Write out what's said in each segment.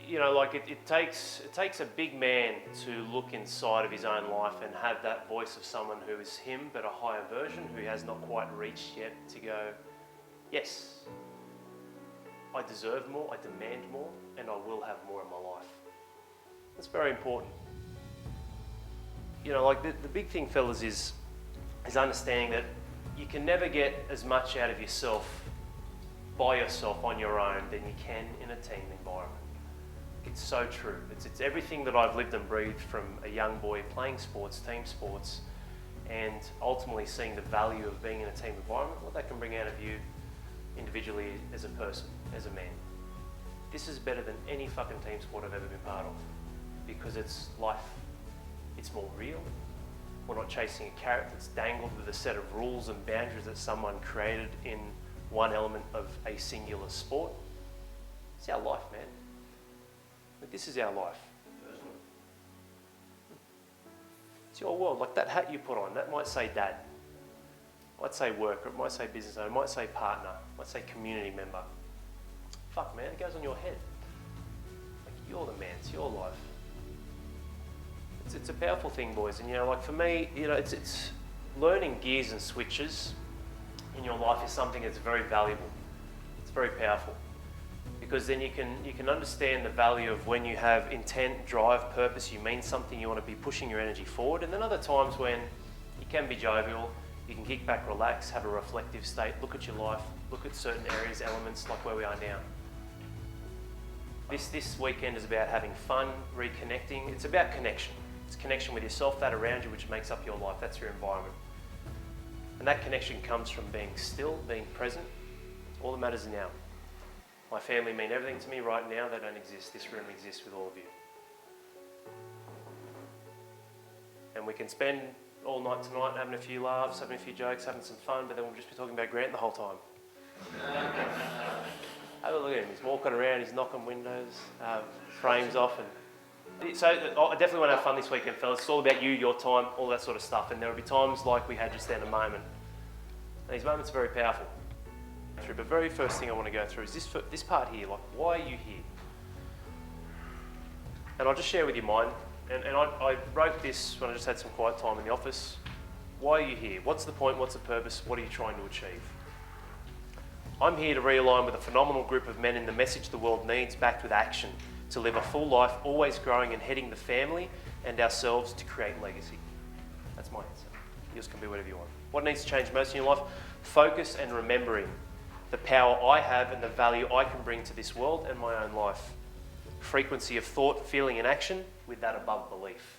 you know, like it takes a big man to look inside of his own life and have that voice of someone who is him but a higher version, who has not quite reached yet, to go, yes, I deserve more, I demand more, and I will have more in my life. That's very important. You know, like the big thing, fellas, is understanding that you can never get as much out of yourself by yourself on your own than you can in a team environment. It's so true. It's everything that I've lived and breathed from a young boy playing sports, team sports, and ultimately seeing the value of being in a team environment, what that can bring out of you individually as a person, as a man. This is better than any fucking team sport I've ever been part of, because it's life. It's more real. We're not chasing a carrot that's dangled with a set of rules and boundaries that someone created in one element of a singular sport. It's our life, man. But this is our life. It's your world. Like that hat you put on, that might say dad. It might say worker, it might say business owner, it might say partner, it might say community member. Fuck, man, it goes on your head. Like, you're the man, it's your life. It's a powerful thing, boys. And, you know, like for me, you know, it's learning gears and switches in your life is something that's very valuable. It's very powerful. Because then you can understand the value of when you have intent, drive, purpose, you mean something, you want to be pushing your energy forward. And then other times when you can be jovial, you can kick back, relax, have a reflective state, look at your life, look at certain areas, elements like where we are now. This weekend is about having fun, reconnecting. It's about connection. It's connection with yourself, that around you, which makes up your life. That's your environment. And that connection comes from being still, being present. All that matters is now. My family mean everything to me right now. They don't exist. This room exists with all of you. And we can spend all night tonight having a few laughs, having a few jokes, having some fun, but then we'll just be talking about Grant the whole time. Have a look at him. He's walking around, he's knocking windows, frames off. And so I definitely want to have fun this weekend, fellas. It's all about you, your time, all that sort of stuff. And there will be times like we had just then, a moment. And these moments are very powerful. But very first thing I want to go through is this part here, like, why are you here? And I'll just share with you mine. And I wrote this when I just had some quiet time in the office. Why are you here? What's the point? What's the purpose? What are you trying to achieve? I'm here to realign with a phenomenal group of men in the message the world needs, backed with action, to live a full life, always growing and heading the family and ourselves to create legacy. That's my answer. Yours can be whatever you want. What needs to change most in your life? Focus and remembering the power I have and the value I can bring to this world and my own life. Frequency of thought, feeling and action with that above belief.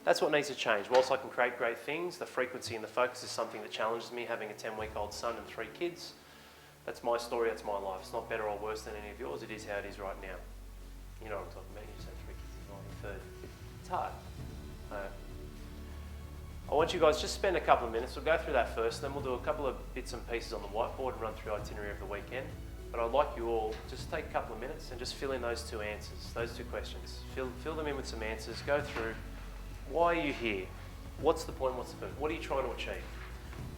That's what needs to change. Whilst I can create great things, the frequency and the focus is something that challenges me, having a 10-week-old son and 3 kids. That's my story, that's my life. It's not better or worse than any of yours, it is how it is right now. You know what I'm talking about, you just have 3 kids, you're on the third. It's hard. I want you guys just spend a couple of minutes, we'll go through that first, then we'll do a couple of bits and pieces on the whiteboard and run through itinerary of the weekend. But I'd like you all just take a couple of minutes and just fill in those 2 answers, those 2 questions. Fill them in with some answers, go through. Why are you here? What's the point? What's the purpose? What are you trying to achieve?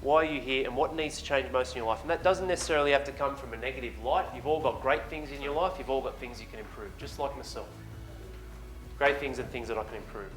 Why are you here and what needs to change most in your life? And that doesn't necessarily have to come from a negative light. You've all got great things in your life. You've all got things you can improve, just like myself. Great things and things that I can improve.